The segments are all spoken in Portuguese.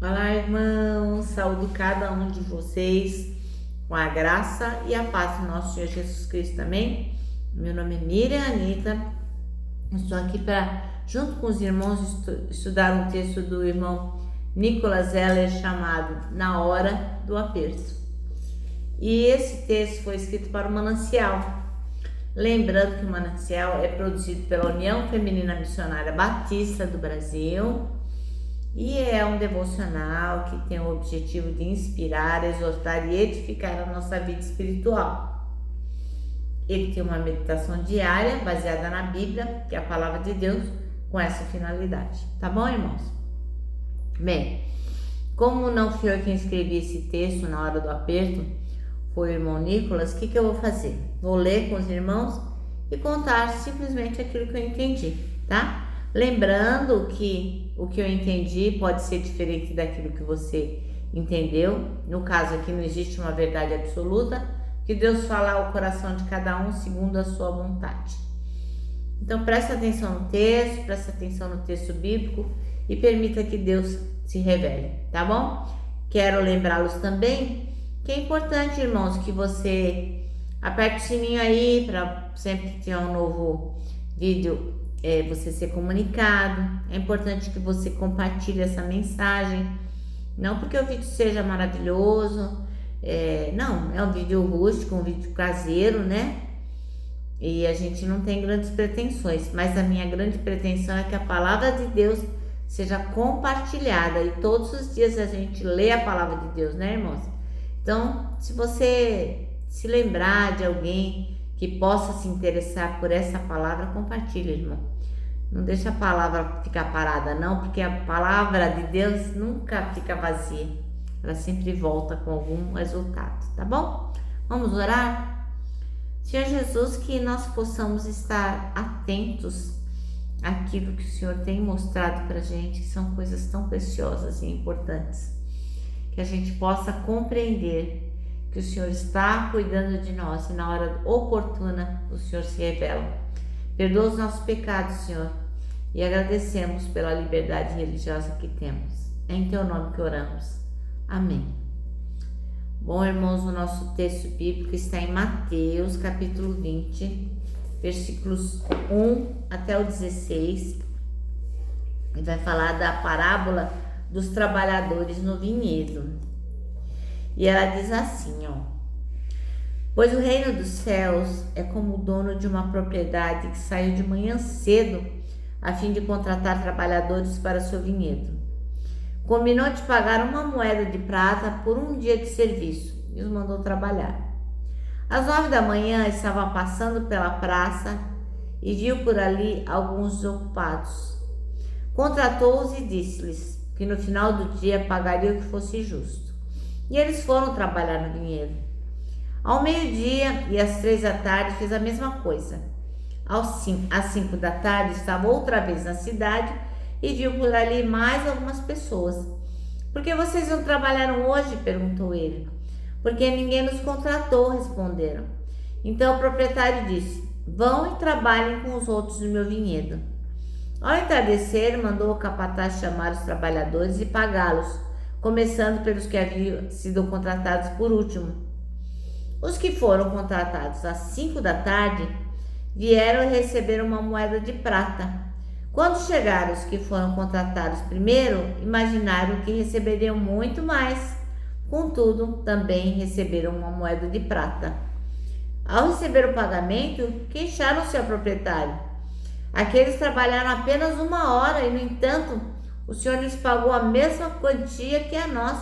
Olá, irmãos, saúdo cada um de vocês com a graça e a paz do nosso Senhor Jesus Cristo também. Meu nome é Miriam Anita, estou aqui para, junto com os irmãos, estudar um texto do irmão Nicholas Eller chamado Na Hora do Aperto. E esse texto foi escrito para o Manancial. Lembrando que o Manancial é produzido pela União Feminina Missionária Batista do Brasil e é um devocional que tem o objetivo de inspirar, exortar e edificar a nossa vida espiritual. Ele tem uma meditação diária baseada na Bíblia, que é a palavra de Deus, com essa finalidade. Tá bom, irmãos? Bem, como não fui eu quem escrevi esse texto na hora do aperto, foi o irmão Nicholas, o que eu vou fazer? Vou ler com os irmãos e contar simplesmente aquilo que eu entendi, tá? Lembrando que o que eu entendi pode ser diferente daquilo que você entendeu. No caso aqui não existe uma verdade absoluta, que Deus fala ao coração de cada um segundo a sua vontade. Então presta atenção no texto, presta atenção no texto bíblico e permita que Deus se revele, tá bom? Quero lembrá-los também que é importante, irmãos, que você aperte o sininho aí para sempre que tiver um novo vídeo você ser comunicado. É importante que você compartilhe essa mensagem, não porque o vídeo seja maravilhoso, não, é um vídeo rústico, um vídeo caseiro, né? E a gente não tem grandes pretensões, mas a minha grande pretensão é que a palavra de Deus seja compartilhada e todos os dias a gente lê a palavra de Deus, né, irmãos? Então, se você se lembrar de alguém que possa se interessar por essa palavra, compartilhe, irmão. Não deixa a palavra ficar parada, não, porque a palavra de Deus nunca fica vazia. Ela sempre volta com algum resultado, tá bom? Vamos orar? Senhor Jesus, que nós possamos estar atentos àquilo que o Senhor tem mostrado pra gente, que são coisas tão preciosas e importantes. Que a gente possa compreender que o Senhor está cuidando de nós e na hora oportuna o Senhor se revela. Perdoa os nossos pecados, Senhor, e agradecemos pela liberdade religiosa que temos. É em Teu nome que oramos. Amém. Bom, irmãos, o nosso texto bíblico está em Mateus, capítulo 20, versículos 1 até o 16. E vai falar da parábola dos trabalhadores no vinhedo. E ela diz assim, pois o reino dos céus é como o dono de uma propriedade que saiu de manhã cedo a fim de contratar trabalhadores para seu vinhedo. Combinou de pagar 1 moeda de prata por um dia de serviço e os mandou trabalhar. Às 9 da manhã estava passando pela praça e viu por ali alguns desocupados. Contratou-os e disse-lhes que no final do dia pagaria o que fosse justo. E eles foram trabalhar no vinhedo. Ao meio-dia e às 3 da tarde fez a mesma coisa. Às 5 da tarde estava outra vez na cidade e viu por ali mais algumas pessoas. Por que vocês não trabalharam hoje? Perguntou ele. Porque ninguém nos contratou, responderam. Então o proprietário disse, vão e trabalhem com os outros no meu vinhedo. Ao entardecer, mandou o capataz chamar os trabalhadores e pagá-los, começando pelos que haviam sido contratados por último. Os que foram contratados às 5 da tarde vieram e receberam 1 moeda de prata. Quando chegaram os que foram contratados primeiro, imaginaram que receberiam muito mais. Contudo, também receberam 1 moeda de prata. Ao receber o pagamento, queixaram-se ao proprietário. Aqueles trabalharam apenas 1 hora e, no entanto, o Senhor lhes pagou a mesma quantia que a nós,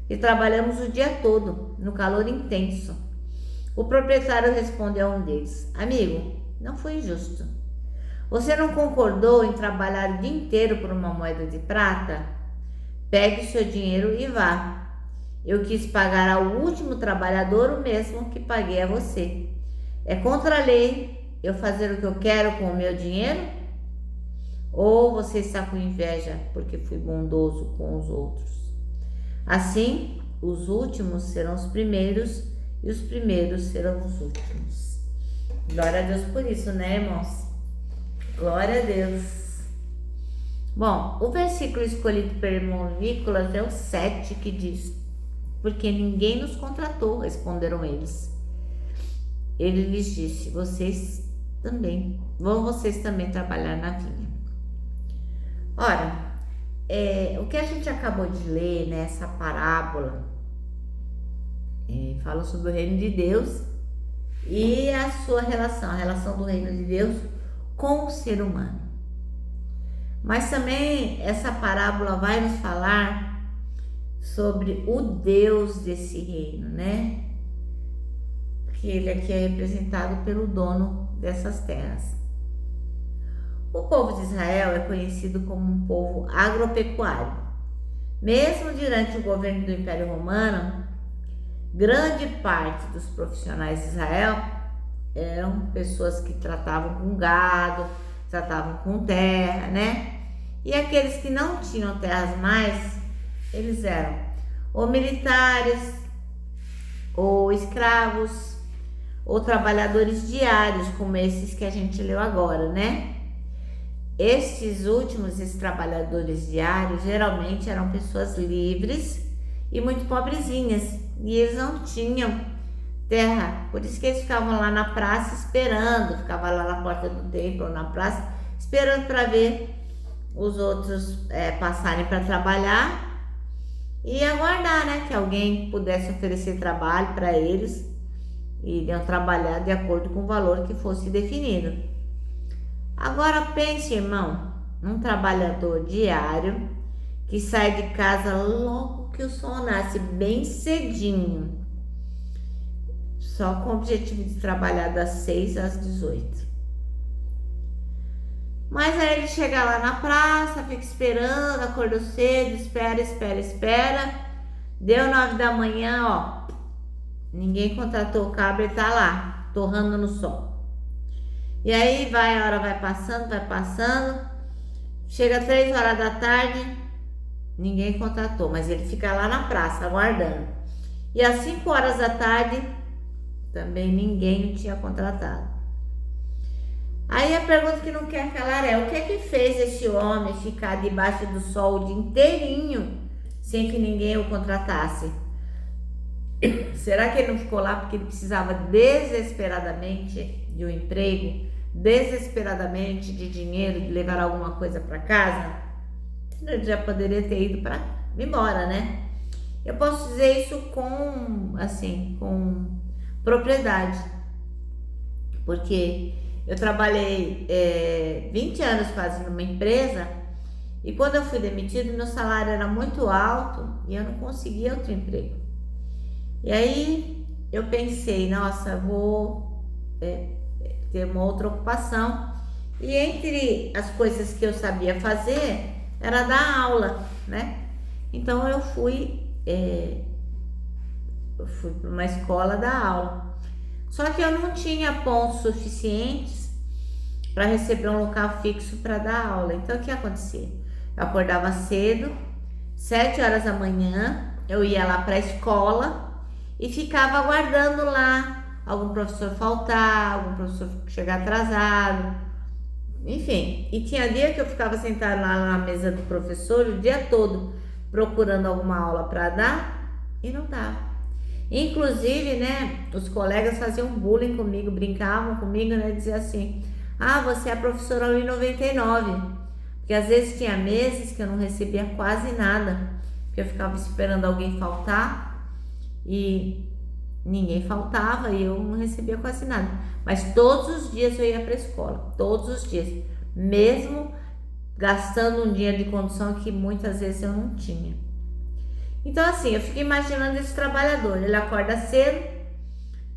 e trabalhamos o dia todo, no calor intenso. O proprietário respondeu a um deles, amigo, não foi injusto. Você não concordou em trabalhar o dia inteiro por 1 moeda de prata? Pegue o seu dinheiro e vá. Eu quis pagar ao último trabalhador o mesmo que paguei a você. É contra a lei eu fazer o que eu quero com o meu dinheiro? Ou você está com inveja porque fui bondoso com os outros? Assim, os últimos serão os primeiros e os primeiros serão os últimos. Glória a Deus por isso, né, irmãos? Glória a Deus. Bom, o versículo escolhido por irmão Nicolas é o 7 que diz: porque ninguém nos contratou, responderam eles. Ele lhes disse: vocês também trabalhar na vinha. Ora, o que a gente acabou de ler nessa parábola fala sobre o reino de Deus e a sua relação, a relação do reino de Deus com o ser humano. Mas também essa parábola vai nos falar sobre o Deus desse reino, né? Que ele aqui é representado pelo dono dessas terras. O povo de Israel é conhecido como um povo agropecuário. Mesmo durante o governo do Império Romano, grande parte dos profissionais de Israel eram pessoas que tratavam com gado, tratavam com terra, né? E aqueles que não tinham terras mais, eles eram ou militares, ou escravos, ou trabalhadores diários, como esses que a gente leu agora, né? Esses trabalhadores diários, geralmente eram pessoas livres e muito pobrezinhas, e eles não tinham terra, por isso que eles ficavam lá na praça esperando, ficavam lá na porta do templo ou na praça, esperando para ver os outros passarem para trabalhar e aguardar, né, que alguém pudesse oferecer trabalho para eles e iriam trabalhar de acordo com o valor que fosse definido. Agora pense, irmão, num trabalhador diário que sai de casa logo que o sol nasce, bem cedinho, só com o objetivo de trabalhar das 6 às 18. Mas aí ele chega lá na praça, fica esperando, acordou cedo, espera. Deu 9 da manhã, ó, ninguém contratou o cabra, ele tá lá, torrando no sol. E aí a hora vai passando, chega 3 horas da tarde, ninguém contratou, mas ele fica lá na praça, aguardando. E às 5 horas da tarde, também ninguém tinha contratado. Aí a pergunta que não quer calar é: o que é que fez esse homem ficar debaixo do sol o dia inteirinho sem que ninguém o contratasse? Será que ele não ficou lá porque ele precisava desesperadamente de um emprego, desesperadamente de dinheiro, de levar alguma coisa para casa? Ele já poderia ter ido para embora, né? Eu posso dizer isso com propriedade, porque eu trabalhei 20 anos quase numa empresa e quando eu fui demitido, meu salário era muito alto e eu não conseguia outro emprego. E aí eu pensei, nossa, vou ter uma outra ocupação. E entre as coisas que eu sabia fazer era dar aula, né? Então eu fui para uma escola dar aula. Só que eu não tinha pontos suficientes para receber um local fixo para dar aula. Então o que acontecia? Eu acordava cedo, 7 horas da manhã, eu ia lá para a escola e ficava aguardando lá algum professor faltar, algum professor chegar atrasado, enfim. E tinha dia que eu ficava sentada lá na mesa do professor o dia todo procurando alguma aula para dar e não dava. Inclusive, né, os colegas faziam bullying comigo, brincavam comigo, né, diziam assim: ah, você é a professora 1,99, porque às vezes tinha meses que eu não recebia quase nada, porque eu ficava esperando alguém faltar e ninguém faltava e eu não recebia quase nada. Mas todos os dias eu ia para a escola, todos os dias, mesmo gastando um dinheiro de condução que muitas vezes eu não tinha. Então assim, eu fico imaginando esse trabalhador, ele acorda cedo,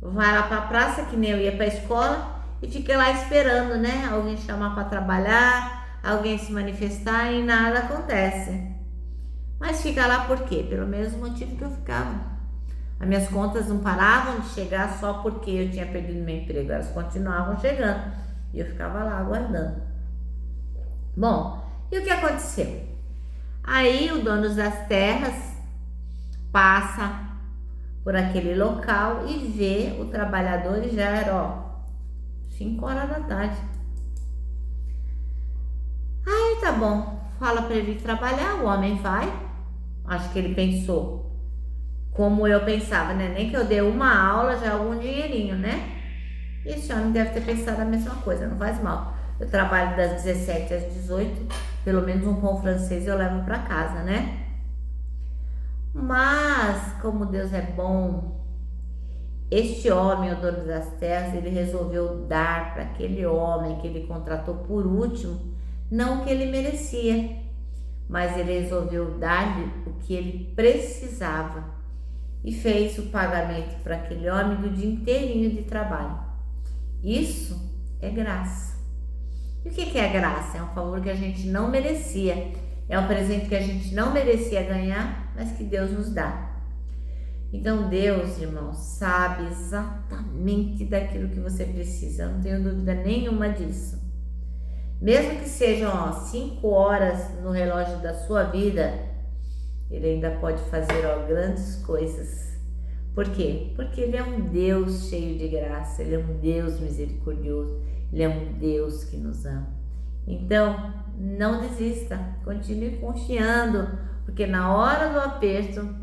vai lá para a praça, que nem eu ia para a escola, e fica lá esperando, né, alguém chamar para trabalhar, alguém se manifestar e nada acontece. Mas fica lá por quê? Pelo mesmo motivo que eu ficava. As minhas contas não paravam de chegar só porque eu tinha perdido meu emprego, elas continuavam chegando e eu ficava lá aguardando. Bom, e o que aconteceu? Aí o dono das terras passa por aquele local e vê o trabalhador e já era 5 horas da tarde. Aí tá bom, fala para ele trabalhar, o homem vai. Acho que ele pensou, como eu pensava, né? Nem que eu dê uma aula já é algum dinheirinho, né? E esse homem deve ter pensado a mesma coisa, não faz mal. Eu trabalho das 17 às 18, pelo menos um pão francês eu levo para casa, né? Mas, como Deus é bom, este homem, o dono das terras, ele resolveu dar para aquele homem que ele contratou por último, não o que ele merecia, mas ele resolveu dar-lhe o que ele precisava e fez o pagamento para aquele homem do dia inteirinho de trabalho. Isso é graça. E o que é graça? É um favor que a gente não merecia, é um presente que a gente não merecia ganhar, mas que Deus nos dá. Então Deus, irmão, sabe exatamente daquilo que você precisa, eu não tenho dúvida nenhuma disso. Mesmo que sejam 5 horas no relógio da sua vida, Ele ainda pode fazer grandes coisas. Por quê? Porque Ele é um Deus cheio de graça, Ele é um Deus misericordioso, Ele é um Deus que nos ama. Então, não desista, continue confiando, porque na hora do aperto,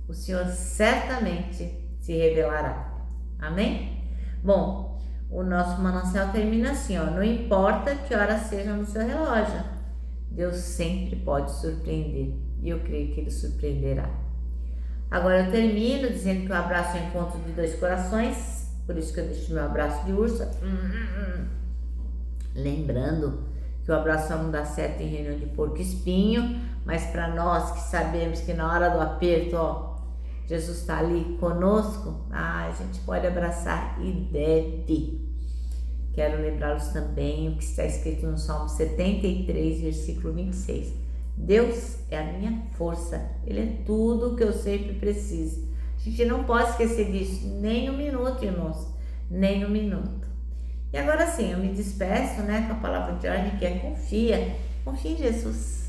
o Senhor certamente se revelará. Amém? Bom, o nosso manancial termina assim, ó. Não importa que hora seja no seu relógio, Deus sempre pode surpreender. E eu creio que Ele surpreenderá. Agora eu termino dizendo que o abraço é o encontro de 2 corações. Por isso que eu deixo meu abraço de ursa. Lembrando que o abraço só não dá certo em reunião de porco espinho. Mas para nós que sabemos que na hora do aperto, ó, Jesus está ali conosco, a gente pode abraçar e deve. Quero lembrá-los também o que está escrito no Salmo 73, versículo 26. Deus é a minha força, Ele é tudo o que eu sempre preciso. A gente não pode esquecer disso, nem um minuto, irmãos, nem um minuto. E agora sim, eu me despeço, né, com a palavra de ordem que é confia em Jesus.